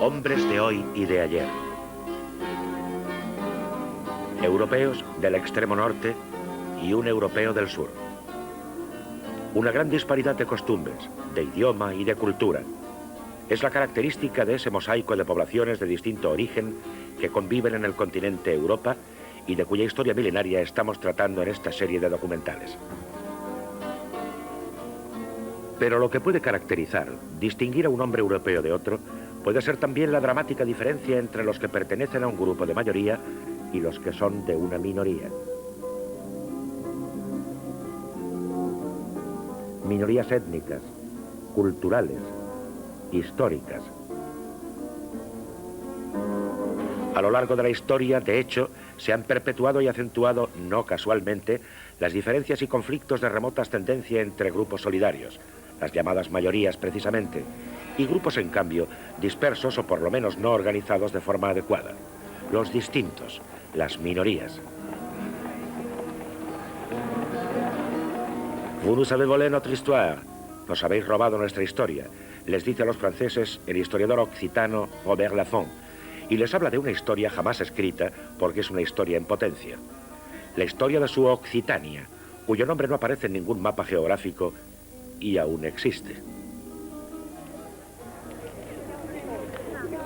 Hombres de hoy y de ayer. Europeos del extremo norte y un europeo del sur. Una gran disparidad de costumbres, de idioma y de cultura. Es la característica de ese mosaico de poblaciones de distinto origen que conviven en el continente Europa y de cuya historia milenaria estamos tratando en esta serie de documentales. Pero lo que puede caracterizar, distinguir a un hombre europeo de otro, puede ser también la dramática diferencia entre los que pertenecen a un grupo de mayoría y los que son de una minoría. Minorías étnicas, culturales, históricas. A lo largo de la historia, de hecho, se han perpetuado y acentuado, no casualmente, las diferencias y conflictos de remotas tendencias entre grupos solidarios, las llamadas mayorías precisamente, y grupos, en cambio, dispersos o por lo menos no organizados de forma adecuada, los distintos, las minorías. Vous nous avez volé notre histoire. Nos habéis robado nuestra historia, les dice a los franceses el historiador occitano Robert Laffont, y les habla de una historia jamás escrita porque es una historia en potencia. La historia de su Occitania, cuyo nombre no aparece en ningún mapa geográfico y aún existe.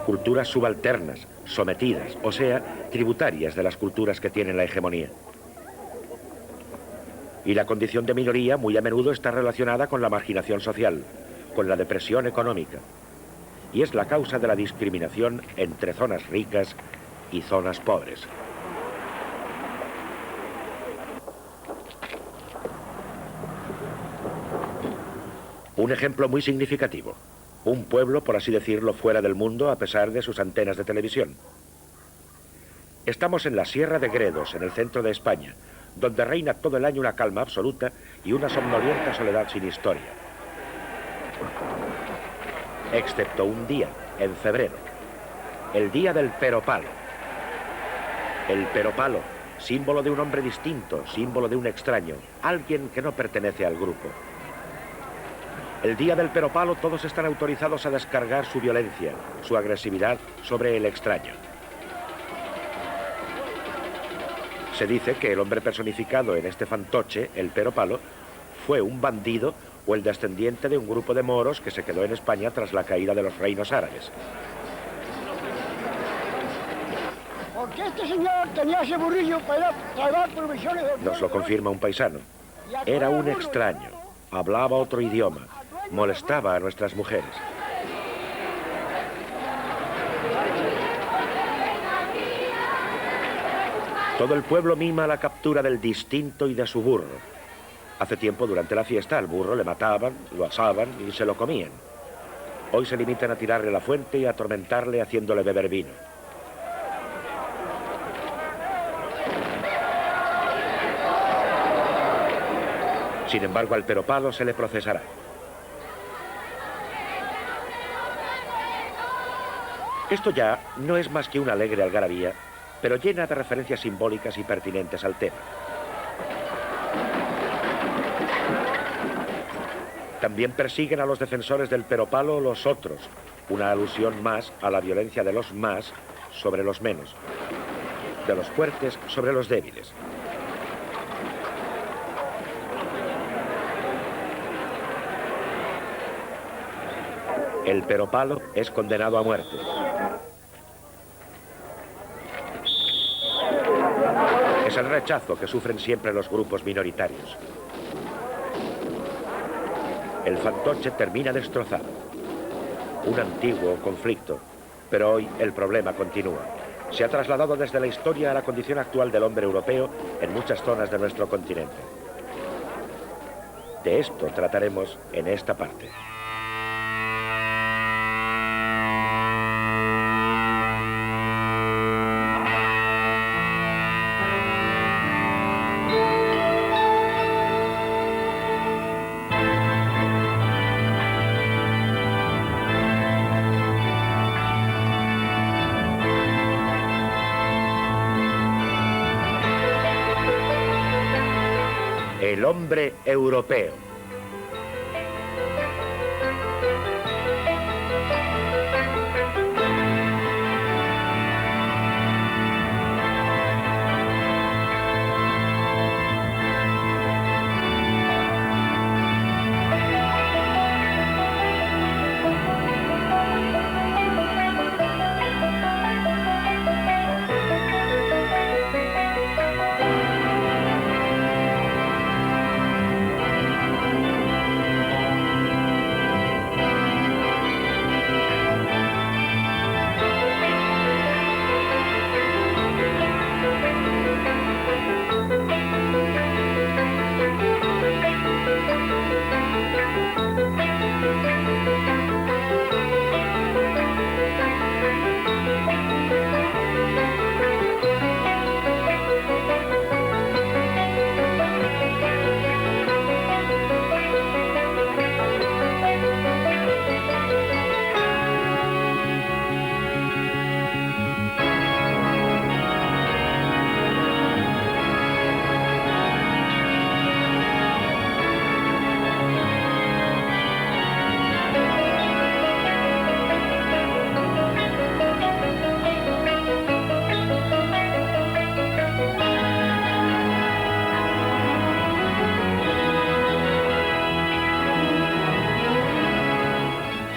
Culturas subalternas, sometidas, o sea, tributarias de las culturas que tienen la hegemonía. Y la condición de minoría muy a menudo está relacionada con la marginación social, con la depresión económica. Y es la causa de la discriminación entre zonas ricas y zonas pobres. Un ejemplo muy significativo. Un pueblo, por así decirlo, fuera del mundo a pesar de sus antenas de televisión. Estamos en la Sierra de Gredos, en el centro de España, donde reina todo el año una calma absoluta y una somnolienta soledad sin historia. Excepto un día, en febrero, el día del Peropalo. El Peropalo, símbolo de un hombre distinto, símbolo de un extraño, alguien que no pertenece al grupo. El día del Peropalo todos están autorizados a descargar su violencia, su agresividad sobre el extraño. Se dice que el hombre personificado en este fantoche, el Peropalo, fue un bandido o el descendiente de un grupo de moros que se quedó en España tras la caída de los reinos árabes. Porque este señor tenía ese burrillo para tragar provisiones. Nos lo confirma un paisano. Era un extraño, hablaba otro idioma, molestaba a nuestras mujeres. Todo el pueblo mima la captura del distinto y de su burro. Hace tiempo, durante la fiesta, al burro le mataban, lo asaban y se lo comían. Hoy se limitan a tirarle la fuente y a atormentarle haciéndole beber vino. Sin embargo, al Peropalo se le procesará. Esto ya no es más que una alegre algarabía, pero llena de referencias simbólicas y pertinentes al tema. También persiguen a los defensores del Peropalo los otros, una alusión más a la violencia de los más sobre los menos, de los fuertes sobre los débiles. El Peropalo es condenado a muerte. Es el rechazo que sufren siempre los grupos minoritarios. El fantoche termina destrozado. Un antiguo conflicto, pero hoy el problema continúa. Se ha trasladado desde la historia a la condición actual del hombre europeo en muchas zonas de nuestro continente. De esto trataremos en esta parte. El hombre europeo.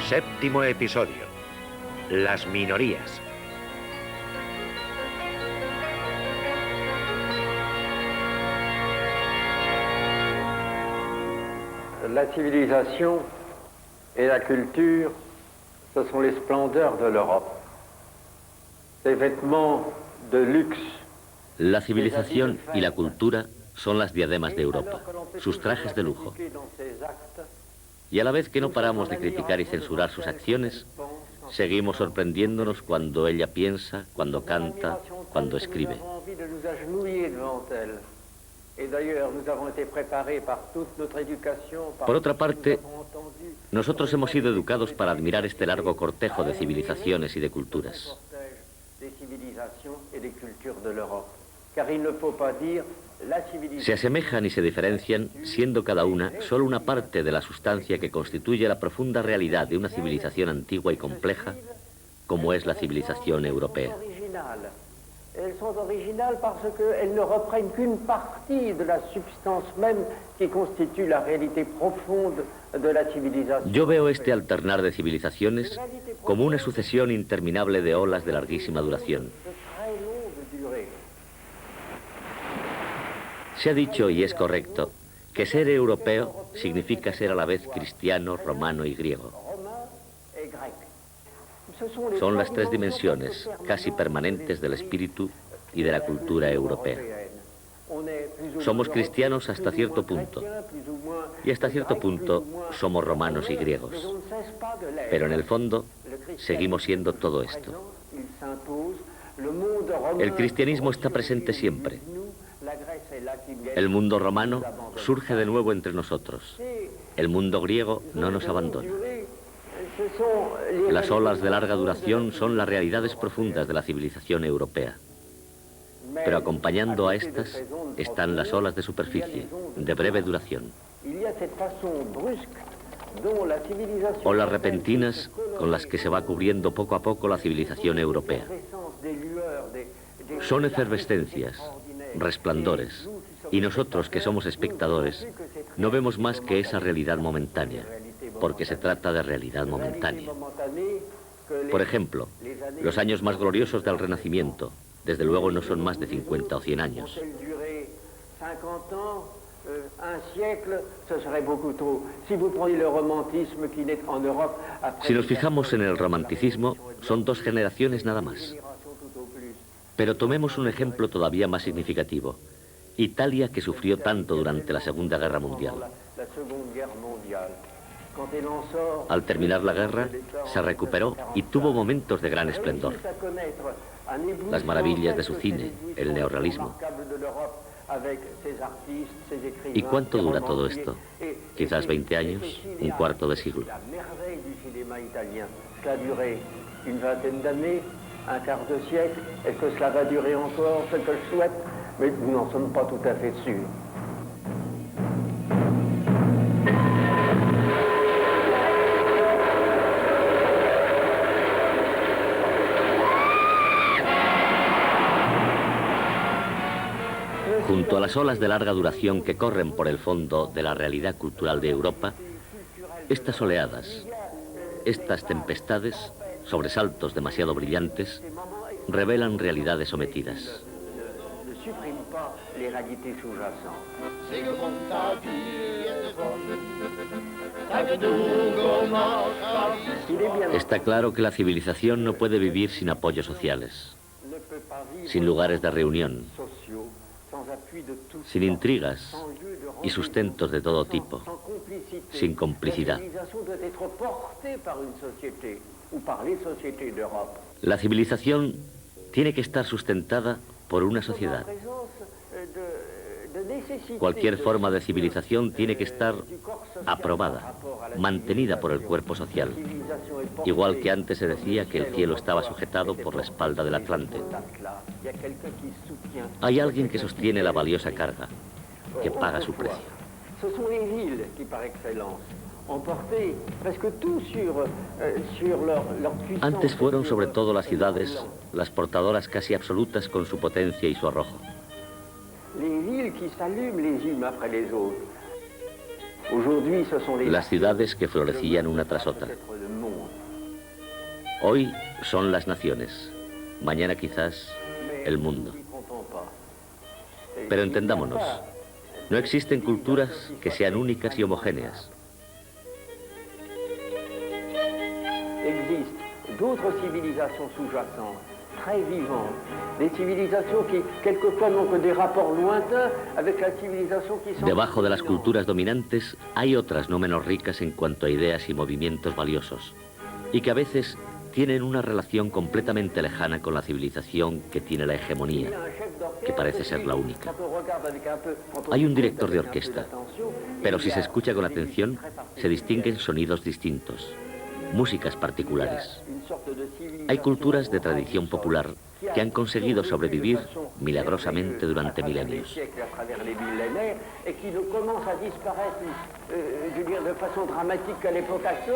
Séptimo episodio. Las minorías. La civilisation et la culture, ce sont les splendeurs de l'Europe. Ces vêtements de luxe. La civilización y la cultura son las diademas de Europa, sus trajes de lujo. Y a la vez que no paramos de criticar y censurar sus acciones, seguimos sorprendiéndonos cuando ella piensa, cuando canta, cuando escribe. Por otra parte, nosotros hemos sido educados para admirar este largo cortejo de civilizaciones y de culturas. Se asemejan y se diferencian, siendo cada una solo una parte de la sustancia que constituye la profunda realidad de una civilización antigua y compleja, como es la civilización europea. Elles sont originales parce qu'elles ne reprennent qu'une partie de la substance même qui constitue la réalité profonde de la civilisation. Yo veo este alternar de civilizaciones como una sucesión interminable de olas de larguísima duración. Se ha dicho, y es correcto, que ser europeo significa ser a la vez cristiano, romano y griego. Son las tres dimensiones casi permanentes del espíritu y de la cultura europea. Somos cristianos hasta cierto punto, y hasta cierto punto somos romanos y griegos. Pero en el fondo seguimos siendo todo esto. El cristianismo está presente siempre. El mundo romano surge de nuevo entre nosotros. El mundo griego no nos abandona. Las olas de larga duración son las realidades profundas de la civilización europea. Pero acompañando a estas están las olas de superficie, de breve duración. Olas repentinas con las que se va cubriendo poco a poco la civilización europea. Son efervescencias, resplandores, y nosotros que somos espectadores no vemos más que esa realidad momentánea, porque se trata de realidad momentánea. Por ejemplo, los años más gloriosos del Renacimiento, desde luego no son más de 50 o 100 años. Si nos fijamos en el romanticismo, son 2 generaciones nada más. Pero tomemos un ejemplo todavía más significativo. Italia, que sufrió tanto durante la Segunda Guerra Mundial. Al terminar la guerra, se recuperó y tuvo momentos de gran esplendor. Las maravillas de su cine, el neorrealismo. ¿Y cuánto dura todo esto? Quizás 20 años, un cuarto de siglo. Un quart de siècle, est-ce que cela va durer encore, ce que je souhaite, mais nous n'en sommes pas tout à fait sûrs. Junto a las olas de larga duración que corren por el fondo de la realidad cultural de Europa, estas oleadas, estas tempestades, sobresaltos demasiado brillantes, revelan realidades sometidas. Está claro que la civilización no puede vivir sin apoyos sociales, sin lugares de reunión, sin intrigas y sustentos de todo tipo, sin complicidad. La civilización tiene que estar sustentada por una sociedad. Cualquier forma de civilización tiene que estar aprobada, mantenida por el cuerpo social. Igual que antes se decía que el cielo estaba sujetado por la espalda del Atlante. Hay alguien que sostiene la valiosa carga, que paga su precio. Antes fueron sobre todo las ciudades las portadoras casi absolutas con su potencia y su arrojo. Las ciudades que florecían una tras otra. Hoy son las naciones, mañana quizás el mundo. Pero entendámonos, no existen culturas que sean únicas y homogéneas. Existent d'autres civilisations sous-jacentes, très vivantes, des civilisations qui quelquefois n'ont que des rapports lointains avec la civilisation qui sont... Debajo de las culturas dominantes hay otras no menos ricas en cuanto a ideas y movimientos valiosos, y que a veces tienen una relación completamente lejana con la civilización que tiene la hegemonía, que parece ser la única. Hay un director de orquesta, pero si se escucha con atención, se distinguen sonidos distintos, músicas particulares. Hay culturas de tradición popular que han conseguido sobrevivir milagrosamente durante milenios.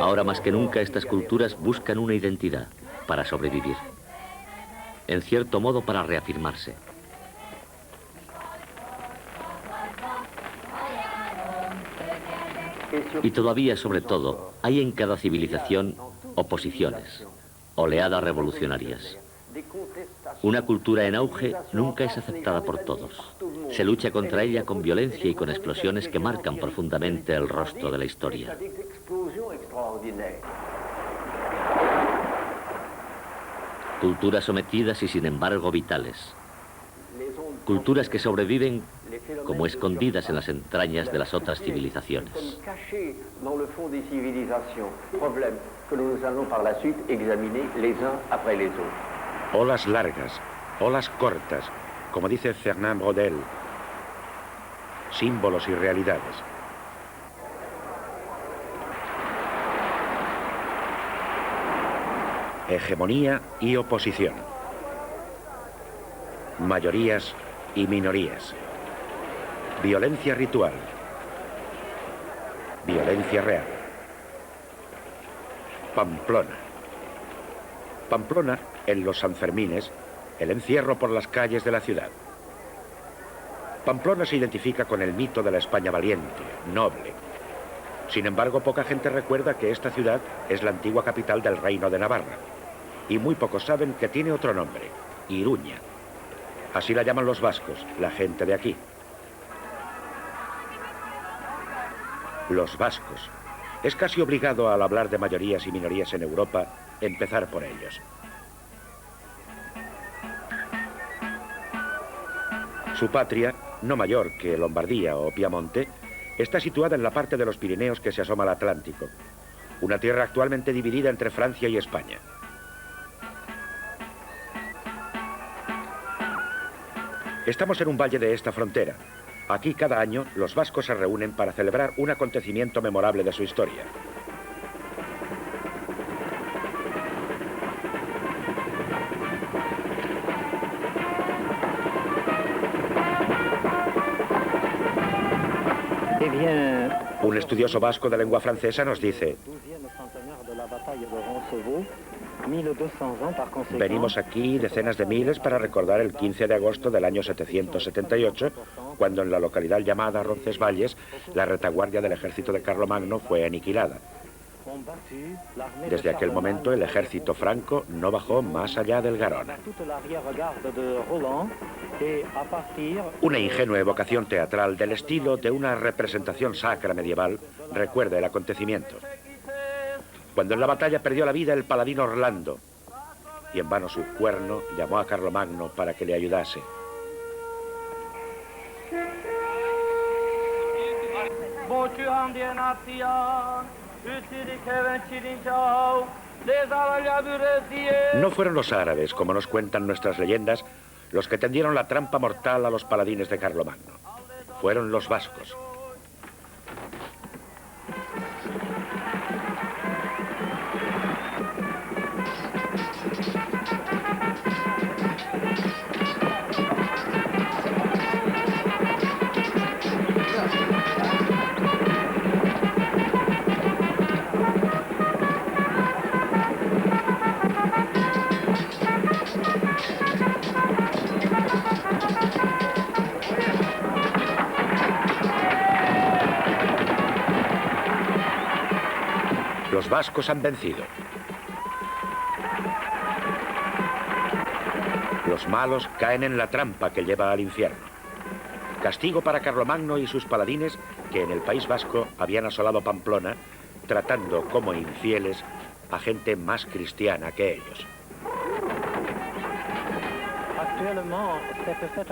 Ahora más que nunca estas culturas buscan una identidad para sobrevivir, en cierto modo para reafirmarse. Y todavía, sobre todo, hay en cada civilización oposiciones, oleadas revolucionarias. Una cultura en auge nunca es aceptada por todos. Se lucha contra ella con violencia y con explosiones que marcan profundamente el rostro de la historia. Culturas sometidas y sin embargo vitales. Culturas que sobreviven como escondidas en las entrañas de las otras civilizaciones. Olas largas, olas cortas, como dice Fernand Braudel. Símbolos y realidades. Hegemonía y oposición. Mayorías y minorías. Violencia ritual. Violencia real. Pamplona. Pamplona, en los Sanfermines, el encierro por las calles de la ciudad. Pamplona se identifica con el mito de la España valiente, noble. Sin embargo, poca gente recuerda que esta ciudad es la antigua capital del Reino de Navarra. Y muy pocos saben que tiene otro nombre, Iruña. Así la llaman los vascos, la gente de aquí. Los vascos. Es casi obligado al hablar de mayorías y minorías en Europa, empezar por ellos. Su patria, no mayor que Lombardía o Piamonte, está situada en la parte de los Pirineos que se asoma al Atlántico, una tierra actualmente dividida entre Francia y España. Estamos en un valle de esta frontera. Aquí cada año los vascos se reúnen para celebrar un acontecimiento memorable de su historia. Un estudioso vasco de lengua francesa nos dice: venimos aquí decenas de miles para recordar el 15 de agosto del año 778, cuando en la localidad llamada Roncesvalles, la retaguardia del ejército de Carlomagno fue aniquilada. Desde aquel momento el ejército franco no bajó más allá del Garona. Una ingenua evocación teatral del estilo de una representación sacra medieval recuerda el acontecimiento. Cuando en la batalla perdió la vida el paladín Orlando, y en vano su cuerno llamó a Carlomagno para que le ayudase. No fueron los árabes, como nos cuentan nuestras leyendas, los que tendieron la trampa mortal a los paladines de Carlomagno. Fueron los vascos. Los vascos han vencido. Los malos caen en la trampa que lleva al infierno. Castigo para Carlomagno y sus paladines que en el País Vasco habían asolado Pamplona, tratando como infieles a gente más cristiana que ellos.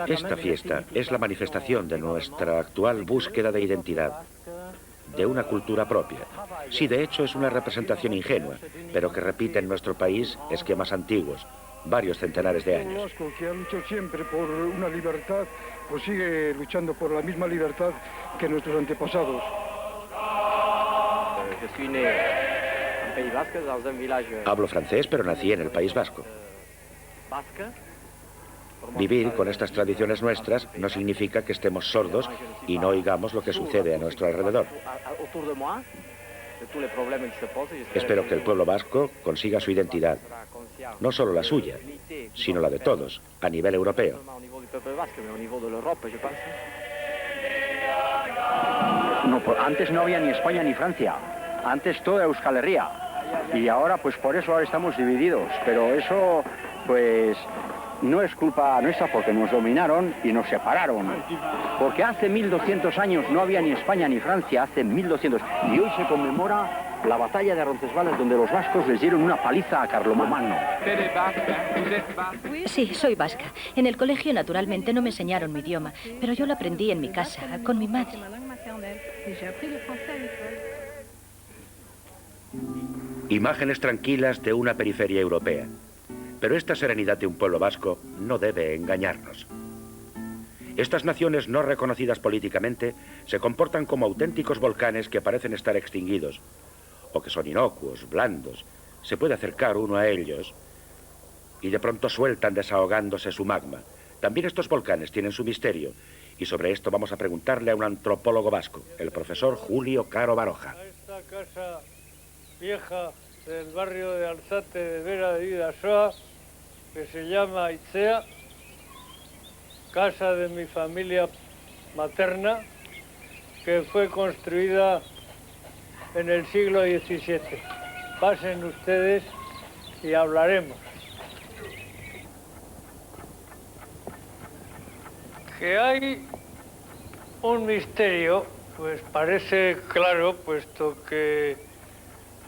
Esta fiesta es la manifestación de nuestra actual búsqueda de identidad, de una cultura propia. Sí, de hecho es una representación ingenua, pero que repite en nuestro país esquemas antiguos, varios centenares de años. Vasco, que ha luchado siempre por una libertad, pues sigue luchando por la misma libertad que nuestros antepasados. Hablo francés, pero nací en el País Vasco. Vivir con estas tradiciones nuestras no significa que estemos sordos y no oigamos lo que sucede a nuestro alrededor. Espero que el pueblo vasco consiga su identidad, no solo la suya, sino la de todos, a nivel europeo. No, antes no había ni España ni Francia, antes todo era Euskal Herria, y ahora pues por eso ahora estamos divididos, pero eso pues no es culpa nuestra porque nos dominaron y nos separaron, porque hace 1200 años no había ni España ni Francia, hace 1200, y hoy se conmemora la batalla de Roncesvalles, donde los vascos les dieron una paliza a Carlomagno. Sí, soy vasca. En el colegio, naturalmente, no me enseñaron mi idioma, pero yo lo aprendí en mi casa, con mi madre. Imágenes tranquilas de una periferia europea. Pero esta serenidad de un pueblo vasco no debe engañarnos. Estas naciones no reconocidas políticamente se comportan como auténticos volcanes que parecen estar extinguidos, o que son inocuos, blandos. Se puede acercar uno a ellos y de pronto sueltan desahogándose su magma. También estos volcanes tienen su misterio, y sobre esto vamos a preguntarle a un antropólogo vasco, el profesor Julio Caro Baroja. Esta casa vieja del barrio de Alzate de Vera de Bidasoa, que se llama Itzea, casa de mi familia materna, que fue construida en el siglo XVII. Pasen ustedes y hablaremos. Que hay un misterio, pues parece claro, puesto que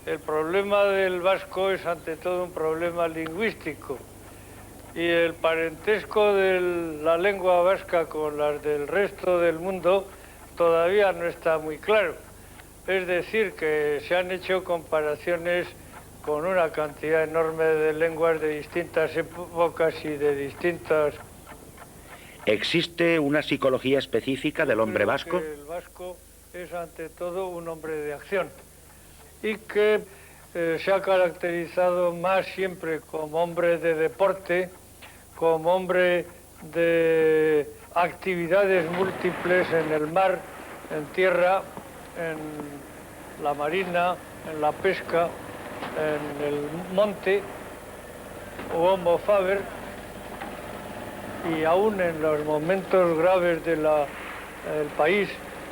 el problema del vasco es ante todo un problema lingüístico y el parentesco de la lengua vasca con las del resto del mundo todavía no está muy claro. Es decir, que se han hecho comparaciones con una cantidad enorme de lenguas de distintas épocas y de distintas... ¿Existe una psicología específica del hombre vasco? El vasco es ante todo un hombre de acción y que se ha caracterizado más siempre como hombre de deporte, como hombre de actividades múltiples en el mar, en tierra, en la marina, en la pesca, en el monte, o homo faber, y aún en los momentos graves del país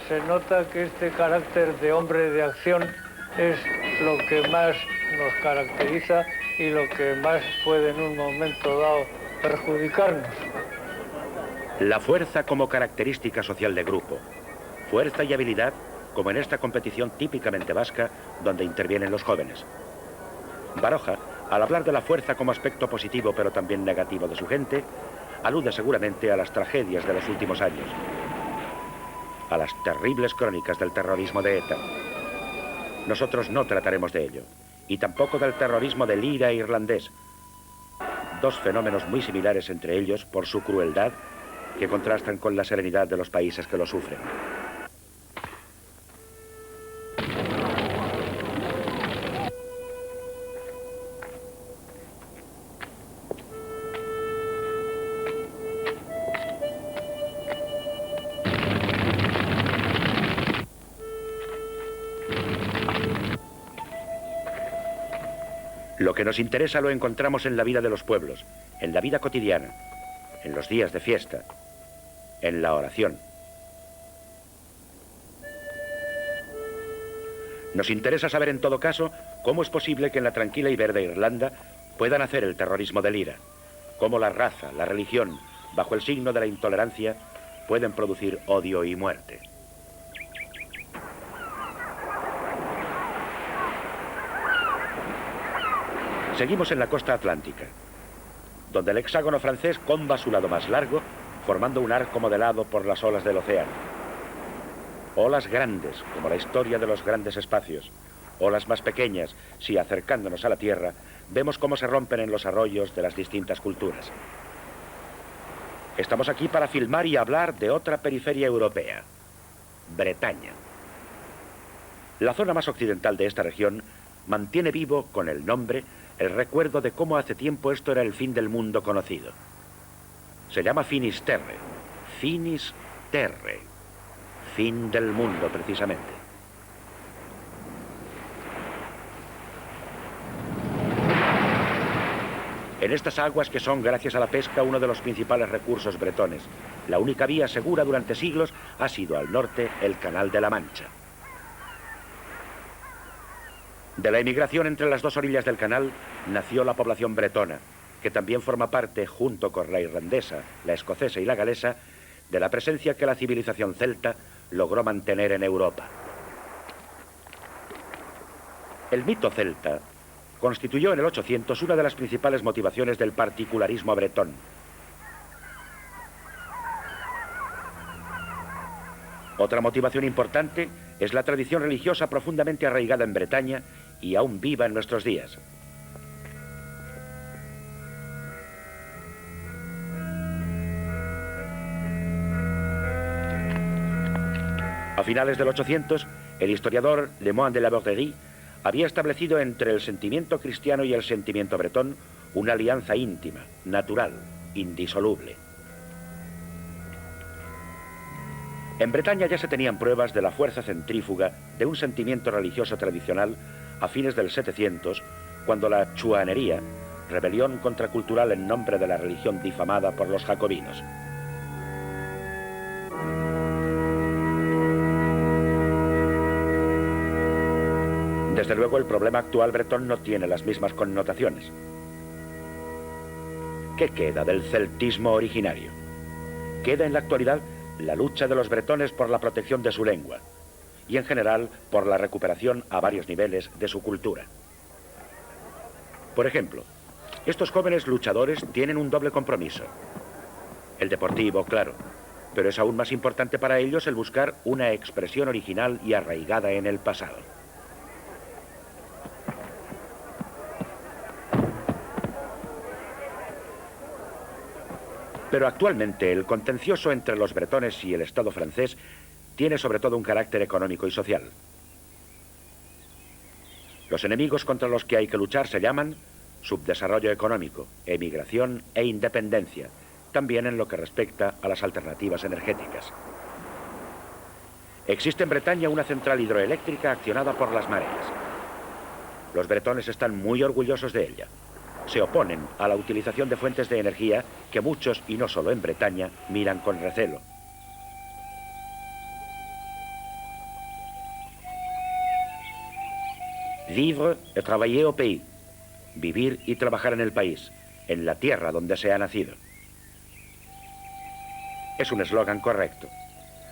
se nota que este carácter de hombre de acción es lo que más nos caracteriza y lo que más puede en un momento dado perjudicarnos. La fuerza como característica social de grupo, fuerza y habilidad como en esta competición típicamente vasca donde intervienen los jóvenes. Baroja, al hablar de la fuerza como aspecto positivo pero también negativo de su gente, alude seguramente a las tragedias de los últimos años, a las terribles crónicas del terrorismo de ETA. Nosotros no trataremos de ello, y tampoco del terrorismo del IRA irlandés, dos fenómenos muy similares entre ellos por su crueldad que contrastan con la serenidad de los países que lo sufren. Lo que nos interesa lo encontramos en la vida de los pueblos, en la vida cotidiana, en los días de fiesta, en la oración. Nos interesa saber en todo caso cómo es posible que en la tranquila y verde Irlanda puedan hacer el terrorismo del IRA. cómo la raza, la religión, bajo el signo de la intolerancia, pueden producir odio y muerte. Seguimos en la costa atlántica, donde el hexágono francés comba su lado más largo, formando un arco modelado por las olas del océano. Olas grandes, como la historia de los grandes espacios. Olas más pequeñas, si acercándonos a la Tierra, vemos cómo se rompen en los arroyos de las distintas culturas. Estamos aquí para filmar y hablar de otra periferia europea, Bretaña. La zona más occidental de esta región mantiene vivo con el nombre el recuerdo de cómo hace tiempo esto era el fin del mundo conocido. Se llama Finisterre, Finis Terre, fin del mundo precisamente. En estas aguas que son, gracias a la pesca, uno de los principales recursos bretones, la única vía segura durante siglos ha sido al norte el Canal de la Mancha. De la emigración entre las dos orillas del canal nació la población bretona, que también forma parte, junto con la irlandesa, la escocesa y la galesa, de la presencia que la civilización celta logró mantener en Europa. El mito celta constituyó en el 800 una de las principales motivaciones del particularismo bretón. Otra motivación importante es la tradición religiosa profundamente arraigada en Bretaña y aún viva en nuestros días. A finales del 800, el historiador Le Moine de la Borderie había establecido entre el sentimiento cristiano y el sentimiento bretón una alianza íntima, natural, indisoluble. En Bretaña ya se tenían pruebas de la fuerza centrífuga de un sentimiento religioso tradicional a fines del 700, cuando la chuanería, rebelión contracultural en nombre de la religión difamada por los jacobinos. Desde luego, el problema actual bretón no tiene las mismas connotaciones. ¿Qué queda del celtismo originario? Queda en la actualidad la lucha de los bretones por la protección de su lengua y, en general, por la recuperación a varios niveles de su cultura. Por ejemplo, estos jóvenes luchadores tienen un doble compromiso. El deportivo, claro, pero es aún más importante para ellos el buscar una expresión original y arraigada en el pasado. Pero actualmente el contencioso entre los bretones y el Estado francés tiene sobre todo un carácter económico y social. Los enemigos contra los que hay que luchar se llaman subdesarrollo económico, emigración e independencia, también en lo que respecta a las alternativas energéticas. Existe en Bretaña una central hidroeléctrica accionada por las mareas. Los bretones están muy orgullosos de ella. Se oponen a la utilización de fuentes de energía que muchos, y no solo en Bretaña, miran con recelo. Vivre et travailler au pays. Vivir y trabajar en el país, en la tierra donde se ha nacido. Es un eslogan correcto.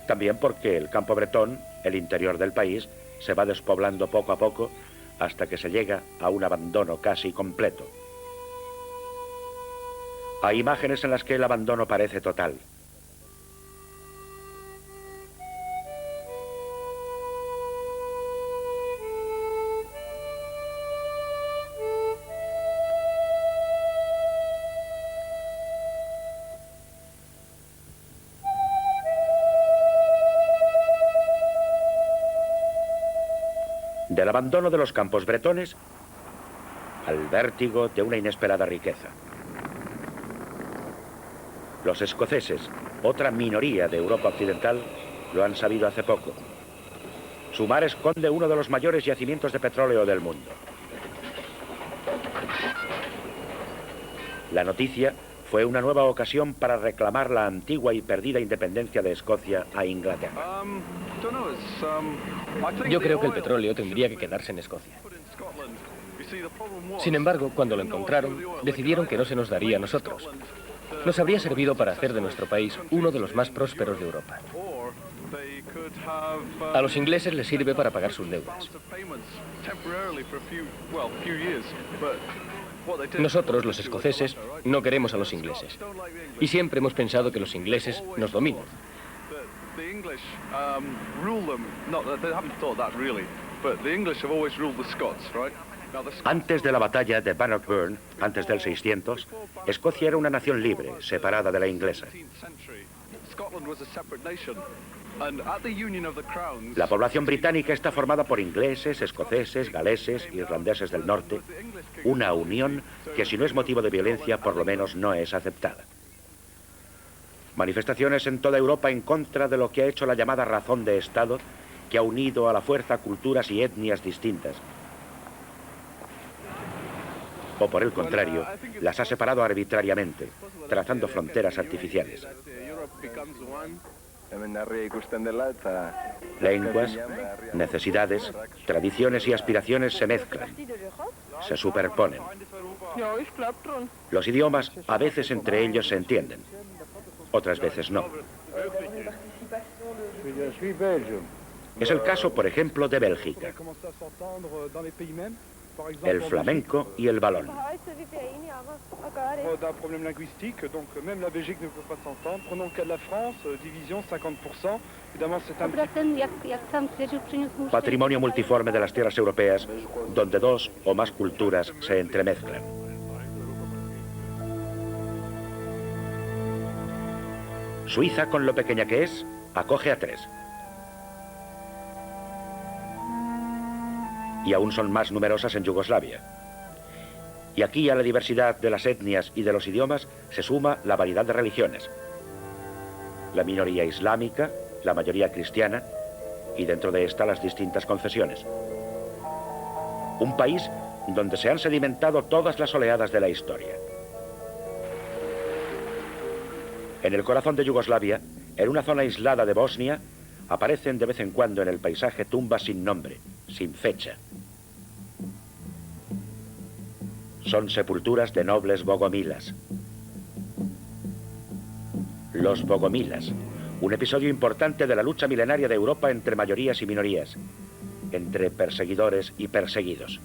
También porque el campo bretón, el interior del país, se va despoblando poco a poco hasta que se llega a un abandono casi completo. Hay imágenes en las que el abandono parece total. Del abandono de los campos bretones al vértigo de una inesperada riqueza. Los escoceses, otra minoría de Europa occidental, lo han sabido hace poco. Su mar esconde uno de los mayores yacimientos de petróleo del mundo. La noticia fue una nueva ocasión para reclamar la antigua y perdida independencia de Escocia a Inglaterra. Yo creo que el petróleo tendría que quedarse en Escocia. Sin embargo, cuando lo encontraron, decidieron que no se nos daría a nosotros. Nos habría servido para hacer de nuestro país uno de los más prósperos de Europa. A los ingleses les sirve para pagar sus deudas. Nosotros, los escoceses, no queremos a los ingleses. Y siempre hemos pensado que los ingleses nos dominan. Antes de la batalla de Bannockburn, antes del 600, Escocia era una nación libre, separada de la inglesa. La población británica está formada por ingleses, escoceses, galeses, irlandeses del norte, una unión que si no es motivo de violencia, por lo menos no es aceptada. Manifestaciones en toda Europa en contra de lo que ha hecho la llamada razón de Estado, que ha unido a la fuerza culturas y etnias distintas. O por el contrario, las ha separado arbitrariamente, trazando fronteras artificiales. Lenguas, necesidades, tradiciones y aspiraciones se mezclan, se superponen. Los idiomas a veces entre ellos se entienden, otras veces no. Es el caso, por ejemplo, de Bélgica. El flamenco y el balón. Patrimonio multiforme de las tierras europeas, donde dos o más culturas se entremezclan. Suiza, con lo pequeña que es, acoge a 3. Y aún son más numerosas en Yugoslavia. Y aquí a la diversidad de las etnias y de los idiomas se suma la variedad de religiones. La minoría islámica, la mayoría cristiana y dentro de esta las distintas confesiones. Un país donde se han sedimentado todas las oleadas de la historia. En el corazón de Yugoslavia, en una zona aislada de Bosnia, aparecen de vez en cuando en el paisaje tumbas sin nombre, sin fecha. Son sepulturas de nobles bogomilas. Los bogomilas, un episodio importante de la lucha milenaria de Europa entre mayorías y minorías, entre perseguidores y perseguidos.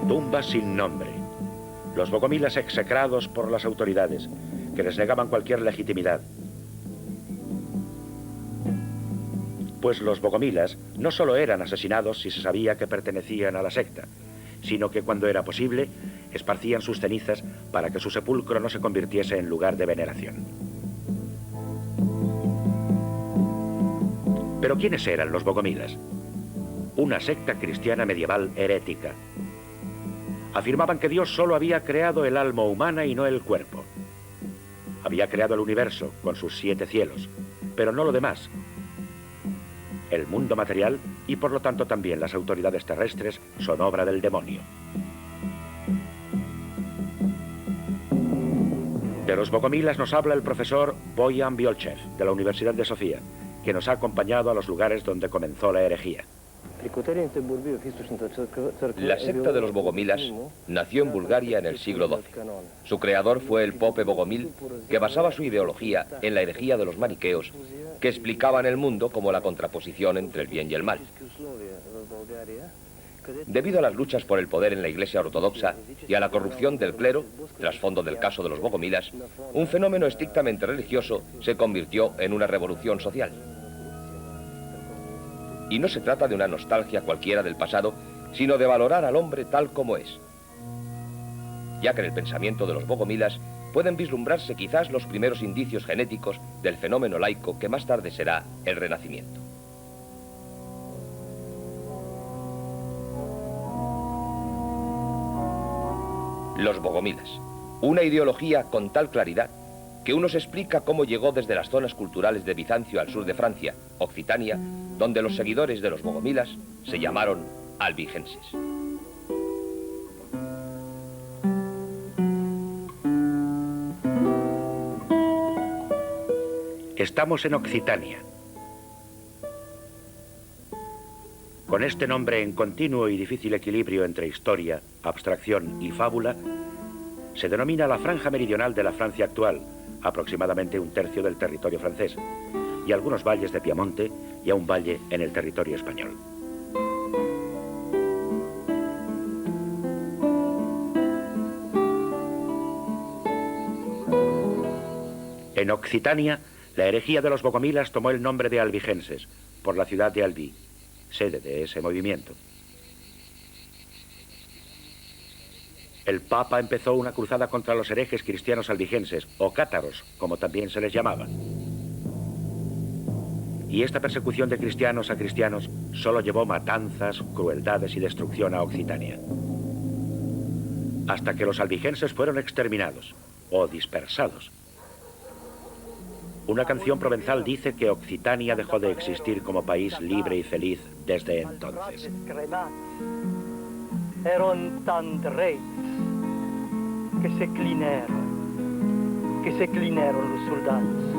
Tumbas sin nombre. Los bogomilas execrados por las autoridades, que les negaban cualquier legitimidad. Pues los bogomilas no solo eran asesinados si se sabía que pertenecían a la secta, sino que cuando era posible, esparcían sus cenizas para que su sepulcro no se convirtiese en lugar de veneración. ¿Pero quiénes eran los bogomilas? Una secta cristiana medieval herética. Afirmaban que Dios solo había creado el alma humana y no el cuerpo. Había creado el universo con sus 7 cielos, pero no lo demás. El mundo material y por lo tanto también las autoridades terrestres son obra del demonio. De los bogomilas nos habla el profesor Bojan Biolchev de la Universidad de Sofía, que nos ha acompañado a los lugares donde comenzó la herejía. La secta de los bogomilas nació en Bulgaria en el siglo XII. Su creador fue el Pope Bogomil, que basaba su ideología en la herejía de los maniqueos, que explicaban el mundo como la contraposición entre el bien y el mal. Debido a las luchas por el poder en la Iglesia ortodoxa y a la corrupción del clero, trasfondo del caso de los bogomilas, un fenómeno estrictamente religioso se convirtió en una revolución social. Y no se trata de una nostalgia cualquiera del pasado, sino de valorar al hombre tal como es. Ya que en el pensamiento de los bogomilas pueden vislumbrarse quizás los primeros indicios genéticos del fenómeno laico que más tarde será el Renacimiento. Los bogomilas, una ideología con tal claridad que uno se explica cómo llegó desde las zonas culturales de Bizancio al sur de Francia, Occitania, donde los seguidores de los bogomilas se llamaron albigenses. Estamos en Occitania. Con este nombre en continuo y difícil equilibrio entre historia, abstracción y fábula, se denomina la franja meridional de la Francia actual, aproximadamente un tercio del territorio francés, y algunos valles de Piamonte y a un valle en el territorio español. En Occitania, la herejía de los bogomilas tomó el nombre de albigenses, por la ciudad de Albi, sede de ese movimiento. El Papa empezó una cruzada contra los herejes cristianos albigenses, o cátaros, como también se les llamaba. Y esta persecución de cristianos a cristianos solo llevó matanzas, crueldades y destrucción a Occitania. Hasta que los albigenses fueron exterminados, o dispersados. Una canción provenzal dice que Occitania dejó de existir como país libre y feliz desde entonces. Eran tan drets que se clinaron los soldados.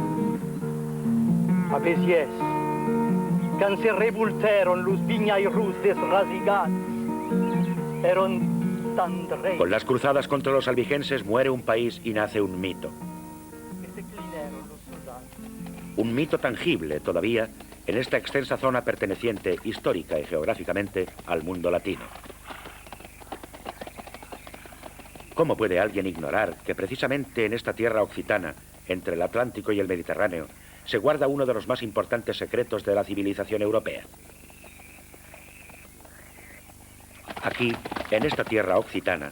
A veces, quand se revoltaron los viñairos desrasigados, eran tan drets. Con las cruzadas contra los albigenses muere un país y nace un mito. Un mito tangible todavía en esta extensa zona perteneciente histórica y geográficamente al mundo latino. ¿Cómo puede alguien ignorar que precisamente en esta tierra occitana, entre el Atlántico y el Mediterráneo, se guarda uno de los más importantes secretos de la civilización europea? Aquí, en esta tierra occitana,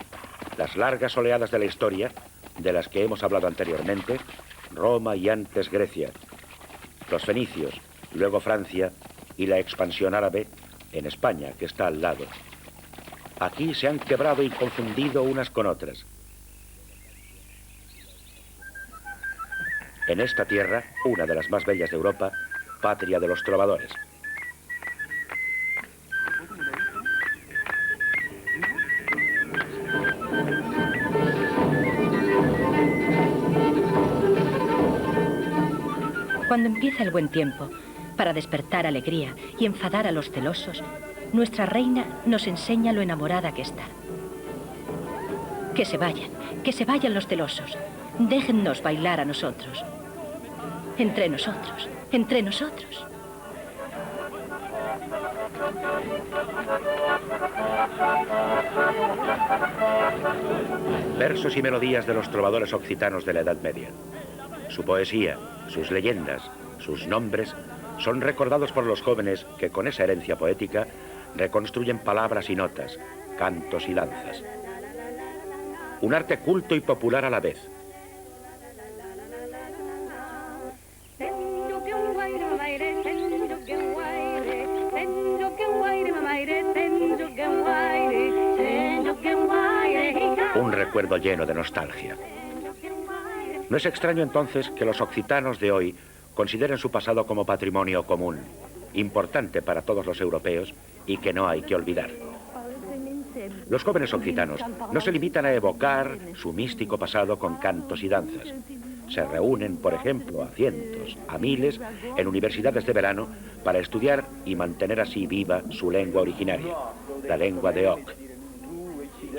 las largas oleadas de la historia, de las que hemos hablado anteriormente, Roma y antes Grecia, los fenicios, luego Francia y la expansión árabe en España, que está al lado. Aquí se han quebrado y confundido unas con otras. En esta tierra, una de las más bellas de Europa, patria de los trovadores. Cuando empieza el buen tiempo, para despertar alegría y enfadar a los celosos, nuestra reina nos enseña lo enamorada que está. Que se vayan los celosos. Déjennos bailar a nosotros. Entre nosotros, entre nosotros. Versos y melodías de los trovadores occitanos de la Edad Media. Su poesía, sus leyendas, sus nombres son recordados por los jóvenes que con esa herencia poética reconstruyen palabras y notas, cantos y danzas. Un arte culto y popular a la vez. Un recuerdo lleno de nostalgia. No es extraño entonces que los occitanos de hoy consideren su pasado como patrimonio común, importante para todos los europeos y que no hay que olvidar. Los jóvenes occitanos no se limitan a evocar su místico pasado con cantos y danzas. Se reúnen, por ejemplo, a cientos, a miles, en universidades de verano para estudiar y mantener así viva su lengua originaria, la lengua de Oc.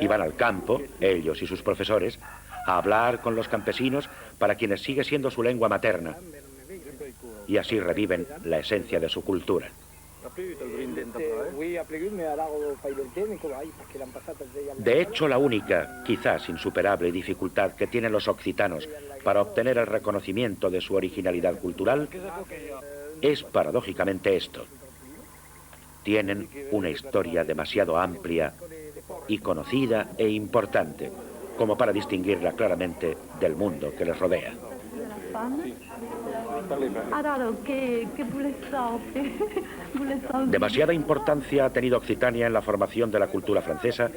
Y van al campo, ellos y sus profesores, a hablar con los campesinos para quienes sigue siendo su lengua materna. Y así reviven la esencia de su cultura. De hecho, la única, quizás insuperable dificultad que tienen los occitanos para obtener el reconocimiento de su originalidad cultural es paradójicamente esto. Tienen una historia demasiado amplia y conocida e importante como para distinguirla claramente del mundo que les rodea. Demasiada importancia ha tenido Occitania en la formación de la cultura francesa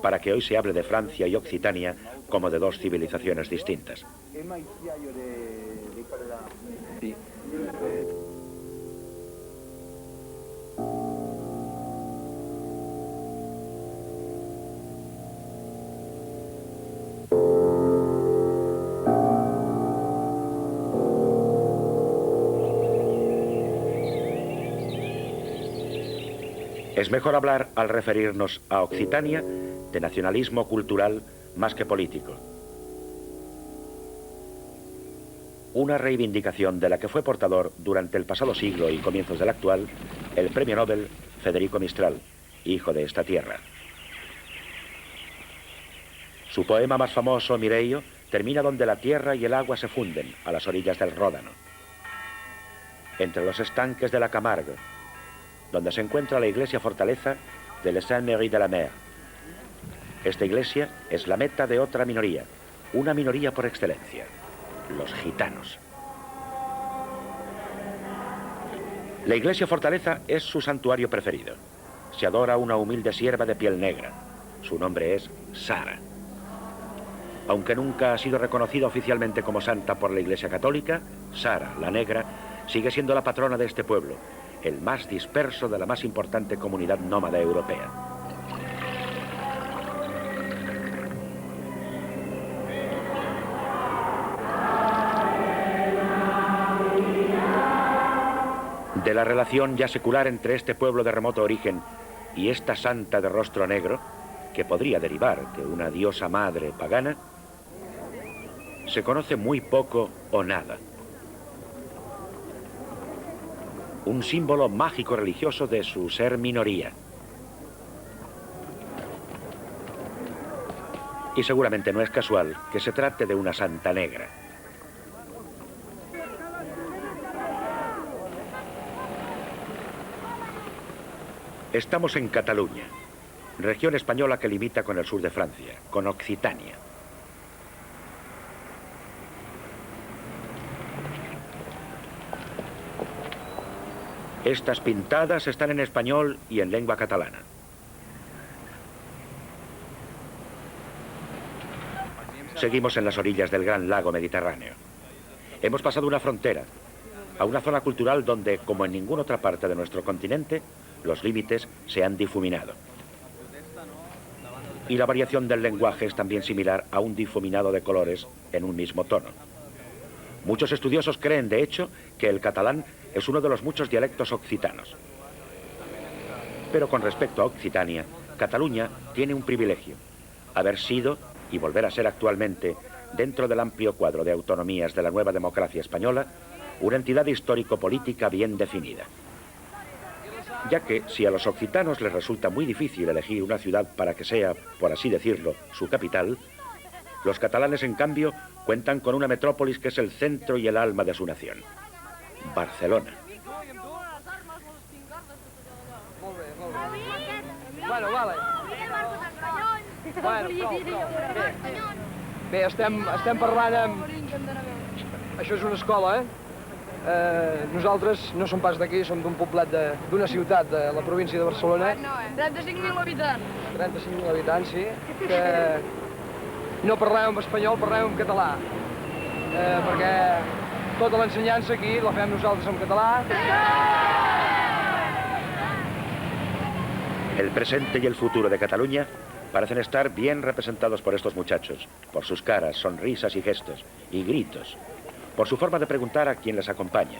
para que hoy se hable de Francia y Occitania como de dos civilizaciones distintas. Es mejor hablar, al referirnos a Occitania, de nacionalismo cultural más que político. Una reivindicación de la que fue portador durante el pasado siglo y comienzos del actual el premio Nobel Federico Mistral, hijo de esta tierra. Su poema más famoso, Mireio, termina donde la tierra y el agua se funden, a las orillas del Ródano, entre los estanques de la Camargue, donde se encuentra la iglesia fortaleza de Les Saintes-Maries de la Mer. Esta iglesia es la meta de otra minoría, una minoría por excelencia, los gitanos. La iglesia fortaleza es su santuario preferido. Se adora una humilde sierva de piel negra. Su nombre es Sara. Aunque nunca ha sido reconocida oficialmente como santa por la Iglesia Católica, Sara, la Negra, sigue siendo la patrona de este pueblo, el más disperso de la más importante comunidad nómada europea. De la relación ya secular entre este pueblo de remoto origen y esta santa de rostro negro, que podría derivar de una diosa madre pagana, se conoce muy poco o nada. Un símbolo mágico religioso de su ser minoría. Y seguramente no es casual que se trate de una santa negra. Estamos en Cataluña, región española que limita con el sur de Francia, con Occitania. Estas pintadas están en español y en lengua catalana. Seguimos en las orillas del gran lago Mediterráneo. Hemos pasado una frontera, a una zona cultural donde, como en ninguna otra parte de nuestro continente, los límites se han difuminado. Y la variación del lenguaje es también similar a un difuminado de colores en un mismo tono. Muchos estudiosos creen, de hecho, que el catalán es uno de los muchos dialectos occitanos. Pero con respecto a Occitania, Cataluña tiene un privilegio: haber sido, y volver a ser actualmente, dentro del amplio cuadro de autonomías de la nueva democracia española, una entidad histórico-política bien definida. Ya que, si a los occitanos les resulta muy difícil elegir una ciudad para que sea, por así decirlo, su capital, los catalanes, en cambio, cuentan con una metrópolis que es el centro y el alma de su nación: Barcelona. Bé, estem parlant amb... Això és una escola, Nosaltres no som pas d'aquí, som d'un poblet d'una ciutat de la província de Barcelona. 35.000 habitants. 35.000 habitants, sí. Que no parlem en espanyol, parlem en català. Perquè tota l'ensenyança aquí la fem nosaltres en català. El presente y el futuro de Cataluña parecen estar bien representados por estos muchachos, por sus caras, sonrisas y gestos, y gritos, por su forma de preguntar a quien les acompaña.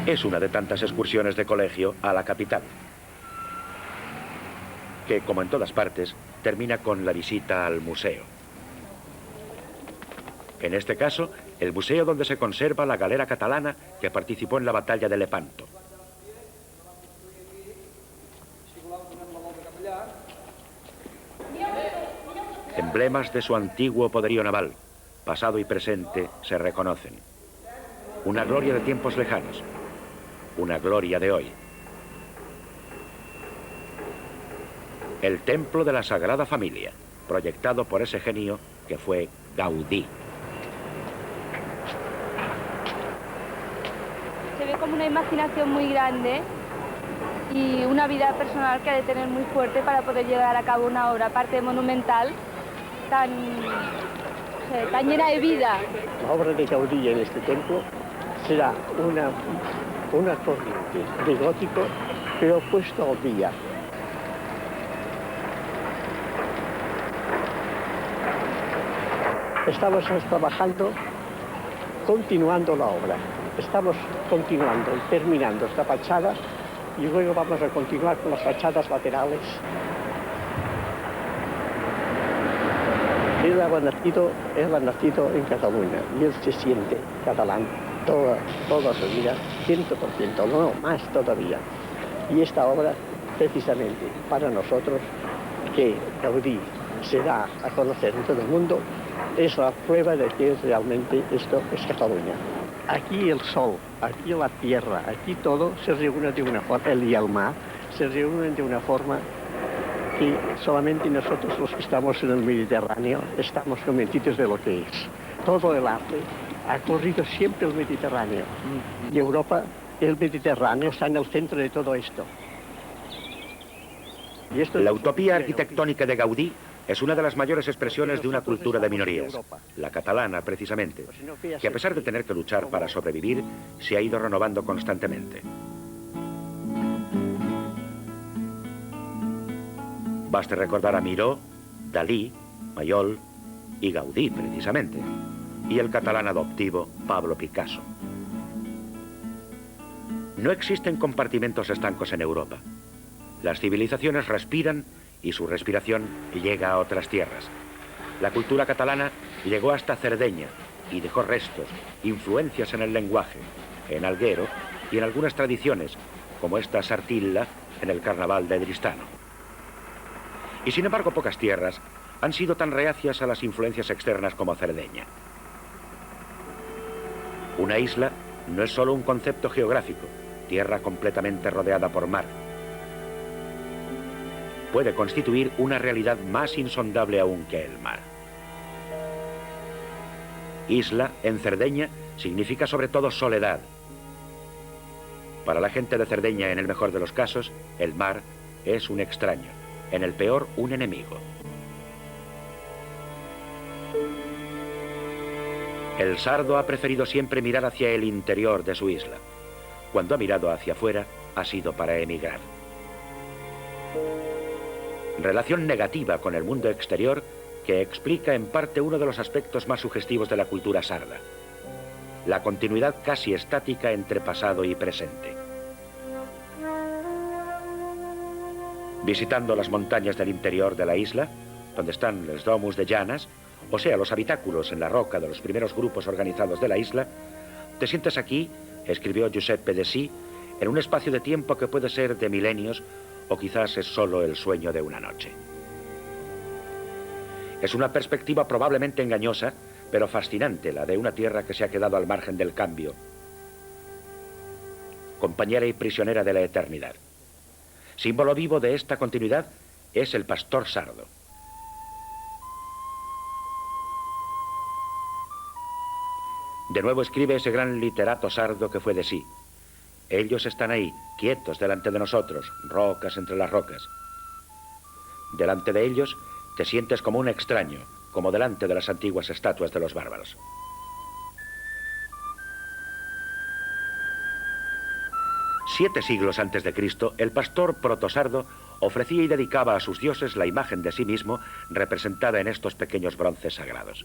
Es una de tantas excursiones de colegio a la capital, que, como en todas partes, termina con la visita al museo. En este caso, el museo donde se conserva la galera catalana que participó en la batalla de Lepanto. Emblemas de su antiguo poderío naval, pasado y presente, se reconocen. Una gloria de tiempos lejanos, una gloria de hoy. El templo de la Sagrada Familia, proyectado por ese genio que fue Gaudí. Se ve como una imaginación muy grande y una vida personal que ha de tener muy fuerte para poder llevar a cabo una obra, aparte monumental, tan llena de vida. La obra de Gaudí en este templo será una corriente de gótico, pero puesto al día. estamos trabajando, continuando la obra. Estamos continuando y terminando esta fachada y luego vamos a continuar con las fachadas laterales. Él ha nacido en Cataluña y él se siente catalán toda su vida, 100%, no más todavía. Y esta obra, precisamente para nosotros, que Gaudí se da a conocer en todo el mundo, es la prueba de que realmente esto es Cataluña. Aquí el sol, aquí la tierra, aquí todo se reúne de una forma, el y el mar se reúnen de una forma que solamente nosotros los que estamos en el Mediterráneo estamos convencidos de lo que es. Todo el arte ha corrido siempre el Mediterráneo y Europa, el Mediterráneo está en el centro de todo esto. La utopía arquitectónica de Gaudí es una de las mayores expresiones de una cultura de minorías, la catalana precisamente, que a pesar de tener que luchar para sobrevivir, se ha ido renovando constantemente. Baste recordar a Miró, Dalí, Mayol y Gaudí precisamente, y el catalán adoptivo Pablo Picasso. No existen compartimentos estancos en Europa. Las civilizaciones respiran y su respiración llega a otras tierras. La cultura catalana llegó hasta Cerdeña y dejó restos, influencias en el lenguaje, en Alguero y en algunas tradiciones, como esta sartilla en el carnaval de Tristano. Y sin embargo, pocas tierras han sido tan reacias a las influencias externas como Cerdeña. Una isla no es solo un concepto geográfico, tierra completamente rodeada por mar. Puede constituir una realidad más insondable aún que el mar. Isla, en Cerdeña, significa sobre todo soledad. Para la gente de Cerdeña, en el mejor de los casos, el mar es un extraño, en el peor, un enemigo. El sardo ha preferido siempre mirar hacia el interior de su isla. Cuando ha mirado hacia afuera, ha sido para emigrar. Relación negativa con el mundo exterior que explica en parte uno de los aspectos más sugestivos de la cultura sarda: la continuidad casi estática entre pasado y presente. Visitando las montañas del interior de la isla, donde están los domus de llanas, o sea, los habitáculos en la roca de los primeros grupos organizados de la isla, te sientes aquí, escribió Giuseppe de Sí, en un espacio de tiempo que puede ser de milenios o quizás es solo el sueño de una noche. Es una perspectiva probablemente engañosa, pero fascinante, la de una tierra que se ha quedado al margen del cambio, compañera y prisionera de la eternidad. Símbolo vivo de esta continuidad es el pastor sardo. De nuevo escribe ese gran literato sardo que fue de Sí. Ellos están ahí, quietos delante de nosotros, rocas entre las rocas. Delante de ellos te sientes como un extraño, como delante de las antiguas estatuas de los bárbaros. Siete siglos antes de Cristo, el pastor protosardo ofrecía y dedicaba a sus dioses la imagen de sí mismo representada en estos pequeños bronces sagrados.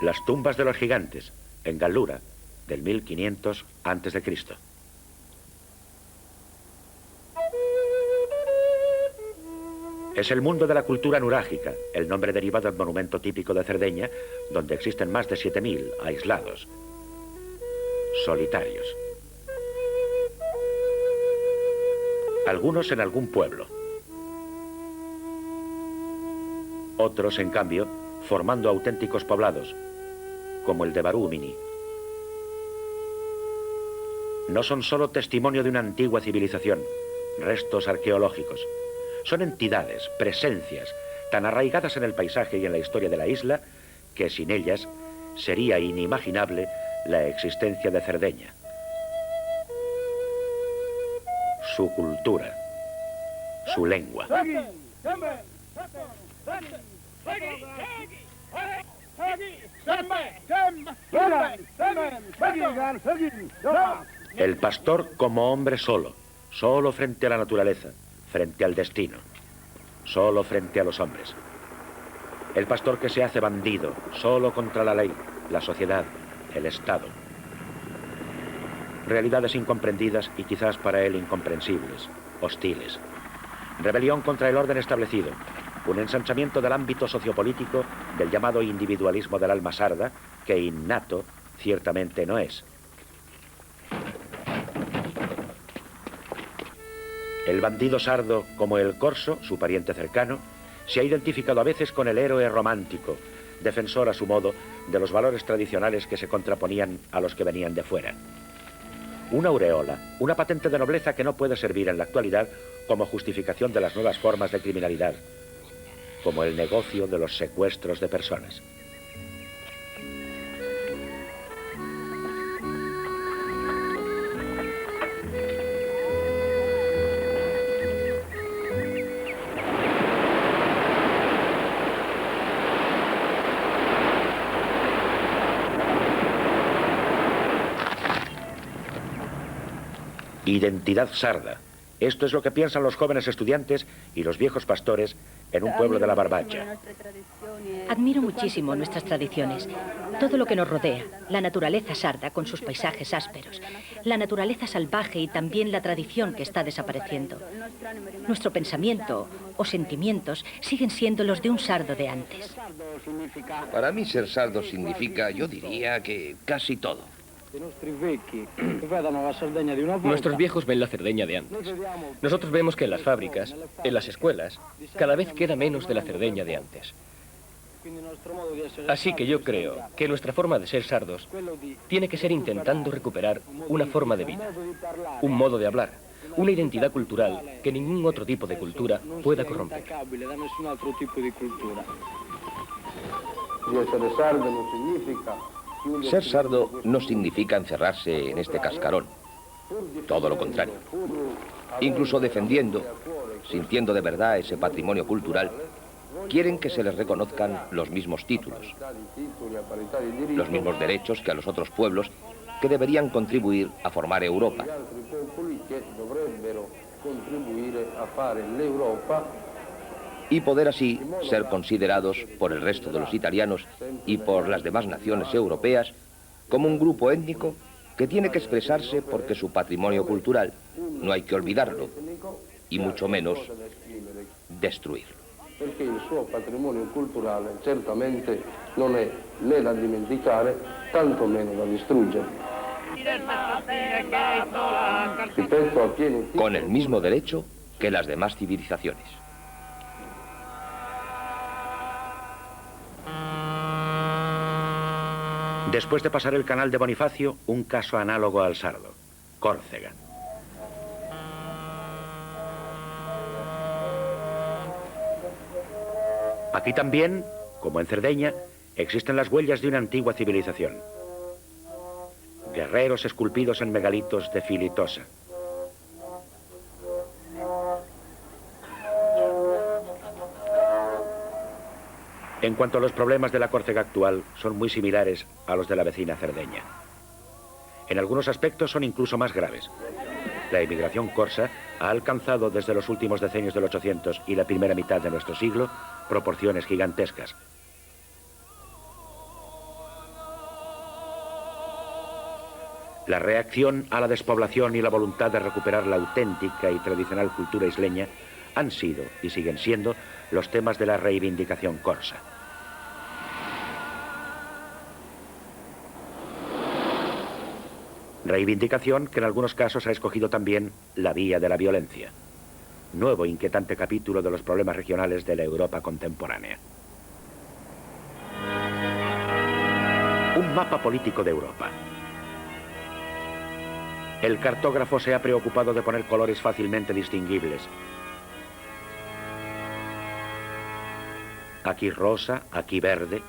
Las tumbas de los gigantes, en Gallura, del 1500 a.C. Es el mundo de la cultura nurágica, el nombre deriva del monumento típico de Cerdeña, donde existen más de 7000 aislados, solitarios. Algunos en algún pueblo. Otros, en cambio, formando auténticos poblados, como el de Barúmini. No son solo testimonio de una antigua civilización, restos arqueológicos. Son entidades, presencias, tan arraigadas en el paisaje y en la historia de la isla, que sin ellas sería inimaginable la existencia de Cerdeña. Su cultura, su lengua. El pastor como hombre solo, solo frente a la naturaleza, frente al destino. solo frente a los hombres. El pastor que se hace bandido, solo contra la ley, la sociedad, el Estado. Realidades incomprendidas y quizás para él incomprensibles, hostiles. Rebelión contra el orden establecido, un ensanchamiento del ámbito sociopolítico del llamado individualismo del alma sarda, que innato ciertamente no es. El bandido sardo, como el corso, su pariente cercano, se ha identificado a veces con el héroe romántico, defensor a su modo de los valores tradicionales que se contraponían a los que venían de fuera. Una aureola, una patente de nobleza que no puede servir en la actualidad como justificación de las nuevas formas de criminalidad, como el negocio de los secuestros de personas. Identidad sarda. Esto es lo que piensan los jóvenes estudiantes y los viejos pastores en un pueblo de la Barbacha. Admiro muchísimo nuestras tradiciones, todo lo que nos rodea, la naturaleza sarda con sus paisajes ásperos, la naturaleza salvaje y también la tradición que está desapareciendo. Nuestro pensamiento o sentimientos siguen siendo los de un sardo de antes. Para mí ser sardo significa, yo diría que casi todo. Nuestros viejos ven la Cerdeña de antes. Nosotros vemos que en las fábricas, en las escuelas, cada vez queda menos de la Cerdeña de antes. Así que yo creo que nuestra forma de ser sardos tiene que ser intentando recuperar una forma de vida, un modo de hablar, una identidad cultural que ningún otro tipo de cultura pueda corromper. Ser sardo no significa encerrarse en este cascarón. Todo lo contrario. Incluso defendiendo, sintiendo de verdad ese patrimonio cultural, quieren que se les reconozcan los mismos títulos, los mismos derechos que a los otros pueblos que deberían contribuir a formar Europa. Y poder así ser considerados por el resto de los italianos y por las demás naciones europeas como un grupo étnico que tiene que expresarse porque su patrimonio cultural no hay que olvidarlo y mucho menos destruirlo. Perché il suo patrimonio culturale certamente non è né da dimenticare, tanto meno da distruggere. Con el mismo derecho que las demás civilizaciones. Después de pasar el canal de Bonifacio, un caso análogo al sardo, Córcega. Aquí también, como en Cerdeña, existen las huellas de una antigua civilización. Guerreros esculpidos en megalitos de Filitosa. En cuanto a los problemas de la Córcega actual, son muy similares a los de la vecina Cerdeña. En algunos aspectos son incluso más graves. La emigración corsa ha alcanzado desde los últimos decenios del 800 y la primera mitad de nuestro siglo proporciones gigantescas. La reacción a la despoblación y la voluntad de recuperar la auténtica y tradicional cultura isleña han sido y siguen siendo los temas de la reivindicación corsa. Reivindicación que en algunos casos ha escogido también la vía de la violencia. Nuevo inquietante capítulo de los problemas regionales de la Europa contemporánea. Un mapa político de Europa. El cartógrafo se ha preocupado de poner colores fácilmente distinguibles. Aquí rosa, aquí verde.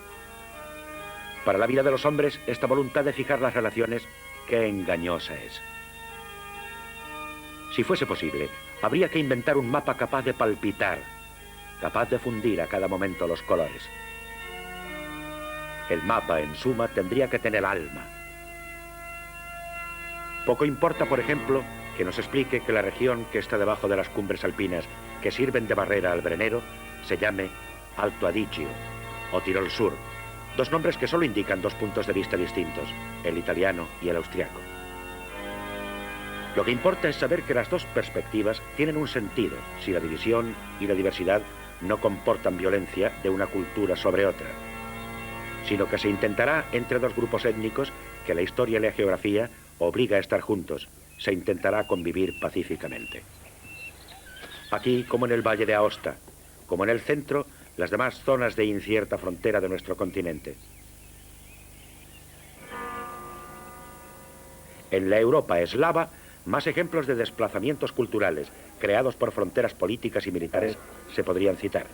Para la vida de los hombres, esta voluntad de fijar las relaciones, qué engañosa es. Si fuese posible, habría que inventar un mapa capaz de palpitar, capaz de fundir a cada momento los colores. El mapa, en suma, tendría que tener alma. Poco importa, por ejemplo, que nos explique que la región que está debajo de las cumbres alpinas que sirven de barrera al Brennero se llame Alto Adigio o Tirol Sur, dos nombres que solo indican dos puntos de vista distintos, el italiano y el austriaco. Lo que importa es saber que las dos perspectivas tienen un sentido si la división y la diversidad no comportan violencia de una cultura sobre otra, sino que se intentará entre dos grupos étnicos que la historia y la geografía obliga a estar juntos, se intentará convivir pacíficamente. Aquí, como en el Valle de Aosta, como en el centro, las demás zonas de incierta frontera de nuestro continente. En la Europa eslava, más ejemplos de desplazamientos culturales creados por fronteras políticas y militares se podrían citar.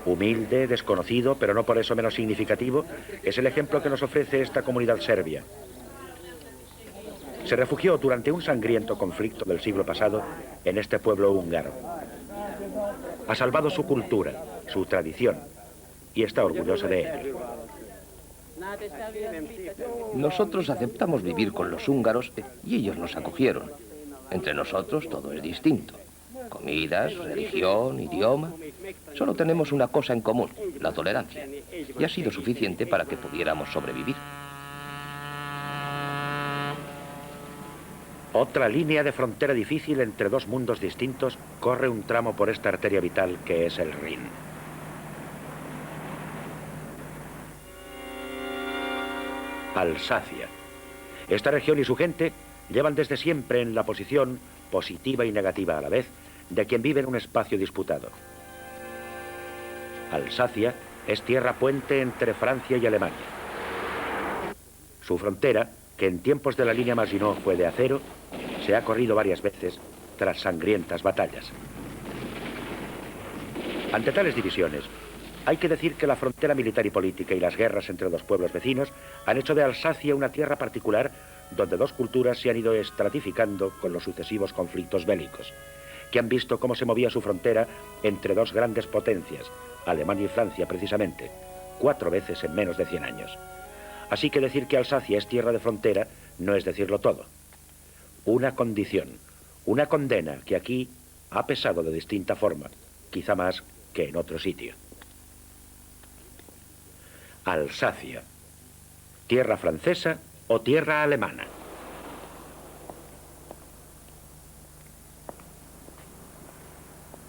Humilde, desconocido, pero no por eso menos significativo, es el ejemplo que nos ofrece esta comunidad serbia. Se refugió durante un sangriento conflicto del siglo pasado en este pueblo húngaro. Ha salvado su cultura, su tradición, y está orgullosa de ello. Nosotros aceptamos vivir con los húngaros y ellos nos acogieron. Entre nosotros todo es distinto. Comidas, religión, idioma. Solo tenemos una cosa en común, la tolerancia. Y ha sido suficiente para que pudiéramos sobrevivir. Otra línea de frontera difícil entre dos mundos distintos corre un tramo por esta arteria vital que es el Rin. Alsacia. Esta región y su gente llevan desde siempre en la posición, positiva y negativa a la vez, de quien vive en un espacio disputado. Alsacia es tierra puente entre Francia y Alemania. Su frontera, que en tiempos de la línea Maginot fue de acero, se ha corrido varias veces tras sangrientas batallas. Ante tales divisiones, hay que decir que la frontera militar y política y las guerras entre dos pueblos vecinos han hecho de Alsacia una tierra particular donde dos culturas se han ido estratificando con los sucesivos conflictos bélicos, que han visto cómo se movía su frontera entre dos grandes potencias, Alemania y Francia precisamente, 4 veces en menos de 100 años. Así que decir que Alsacia es tierra de frontera no es decirlo todo. Una condición, una condena que aquí ha pesado de distinta forma, quizá más que en otro sitio. Alsacia, tierra francesa o tierra alemana.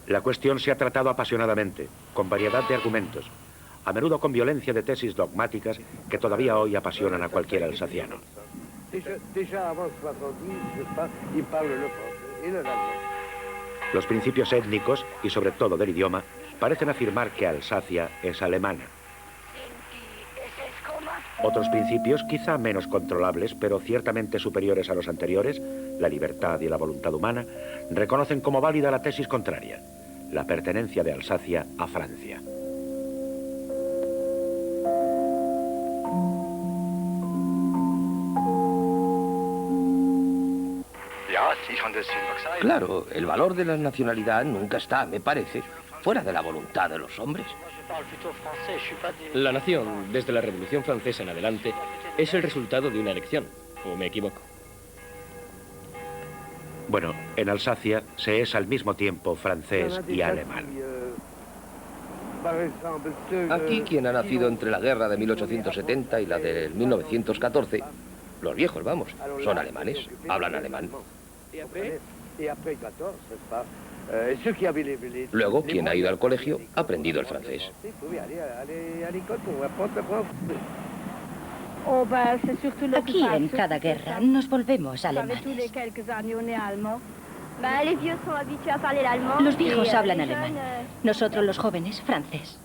La cuestión se ha tratado apasionadamente, con variedad de argumentos, a menudo con violencia de tesis dogmáticas que todavía hoy apasionan a cualquier alsaciano. Los principios étnicos, y sobre todo del idioma, parecen afirmar que Alsacia es alemana. Otros principios, quizá menos controlables, pero ciertamente superiores a los anteriores, la libertad y la voluntad humana, reconocen como válida la tesis contraria, la pertenencia de Alsacia a Francia. Claro, el valor de la nacionalidad nunca está, me parece, fuera de la voluntad de los hombres. La nación, desde la Revolución Francesa en adelante, es el resultado de una elección, ¿o me equivoco? Bueno, en Alsacia se es al mismo tiempo francés y alemán. Aquí quien ha nacido entre la guerra de 1870 y la de 1914, los viejos, vamos, son alemanes, hablan alemán. Luego, quien ha ido al colegio ha aprendido el francés. Aquí, en cada guerra, nos volvemos alemanes. Los viejos hablan alemán. Nosotros, los jóvenes, francés.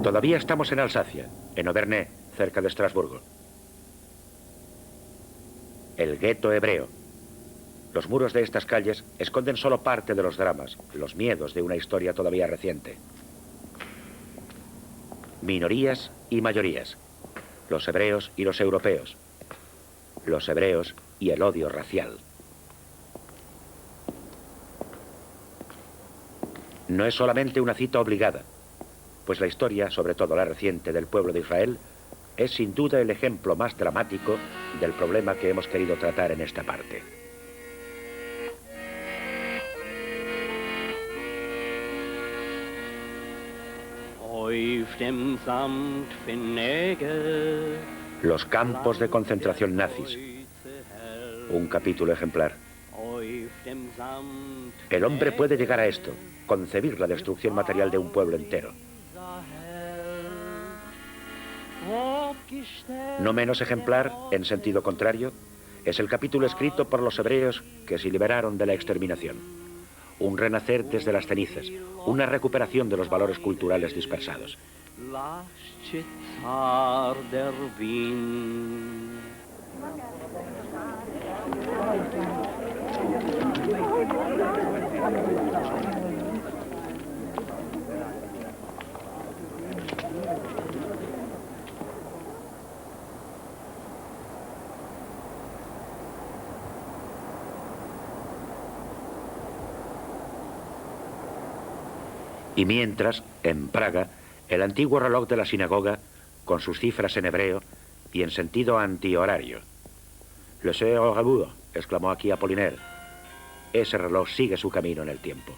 Todavía estamos en Alsacia, en Auvernais, cerca de Estrasburgo. El gueto hebreo. Los muros de estas calles esconden solo parte de los dramas, los miedos de una historia todavía reciente. Minorías y mayorías. Los hebreos y los europeos. Los hebreos y el odio racial. No es solamente una cita obligada, pues la historia, sobre todo la reciente del pueblo de Israel, es sin duda el ejemplo más dramático del problema que hemos querido tratar en esta parte. Los campos de concentración nazis. Un capítulo ejemplar. El hombre puede llegar a esto, concebir la destrucción material de un pueblo entero. No menos ejemplar, en sentido contrario, es el capítulo escrito por los hebreos que se liberaron de la exterminación. Un renacer desde las cenizas, una recuperación de los valores culturales dispersados. Y mientras, en Praga, el antiguo reloj de la sinagoga, con sus cifras en hebreo y en sentido antihorario. «Le Seigneur Rabour», exclamó aquí Apollinaire. Ese reloj sigue su camino en el tiempo.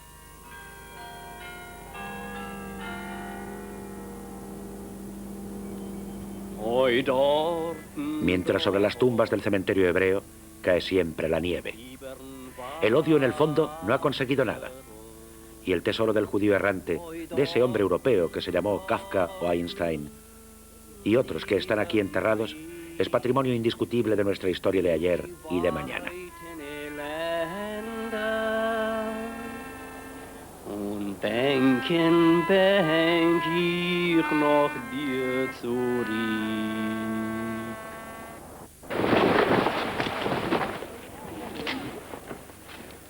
Mientras sobre las tumbas del cementerio hebreo cae siempre la nieve. El odio en el fondo no ha conseguido nada. Y el tesoro del judío errante, de ese hombre europeo que se llamó Kafka o Einstein, y otros que están aquí enterrados, es patrimonio indiscutible de nuestra historia de ayer y de mañana.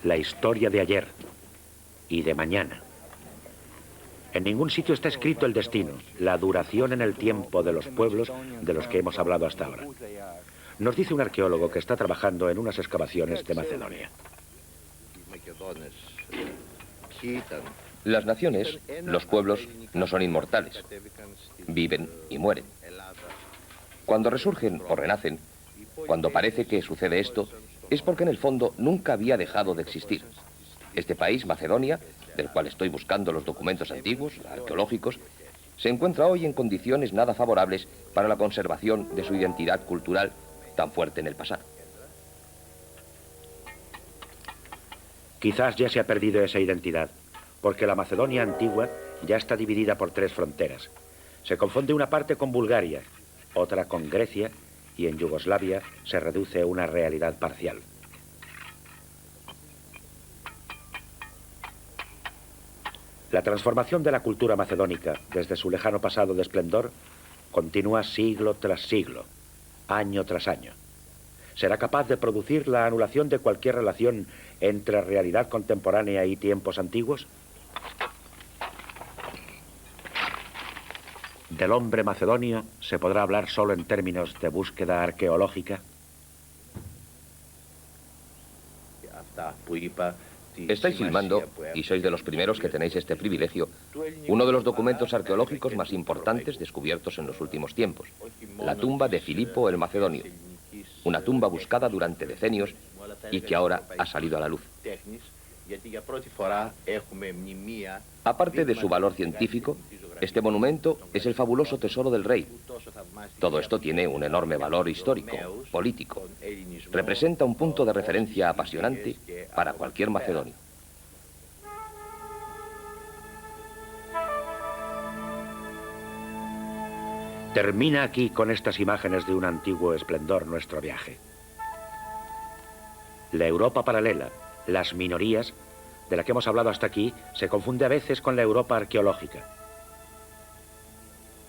La historia de ayer y de mañana. En ningún sitio está escrito el destino, la duración en el tiempo de los pueblos de los que hemos hablado hasta ahora. Nos dice un arqueólogo que está trabajando en unas excavaciones de Macedonia. Las naciones, los pueblos, no son inmortales. Viven y mueren. Cuando resurgen o renacen, cuando parece que sucede esto, es porque en el fondo nunca había dejado de existir. Este país, Macedonia, del cual estoy buscando los documentos antiguos, arqueológicos, se encuentra hoy en condiciones nada favorables para la conservación de su identidad cultural tan fuerte en el pasado. Quizás ya se ha perdido esa identidad, porque la Macedonia antigua ya está dividida por 3 fronteras. Se confunde una parte con Bulgaria, otra con Grecia, y en Yugoslavia se reduce a una realidad parcial. La transformación de la cultura macedónica desde su lejano pasado de esplendor continúa siglo tras siglo, año tras año. ¿Será capaz de producir la anulación de cualquier relación entre realidad contemporánea y tiempos antiguos? ¿Del hombre macedonio se podrá hablar solo en términos de búsqueda arqueológica? Estáis filmando, y sois de los primeros que tenéis este privilegio, uno de los documentos arqueológicos más importantes descubiertos en los últimos tiempos, la tumba de Filipo el Macedonio, una tumba buscada durante decenios y que ahora ha salido a la luz. Aparte de su valor científico, este monumento es el fabuloso tesoro del rey. Todo esto tiene un enorme valor histórico, político. Representa un punto de referencia apasionante para cualquier macedonio. Termina aquí con estas imágenes de un antiguo esplendor nuestro viaje. La Europa paralela, las minorías, de la que hemos hablado hasta aquí, se confunde a veces con la Europa arqueológica.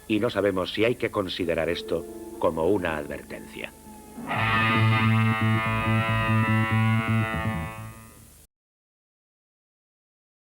Y no sabemos si hay que considerar esto como una advertencia.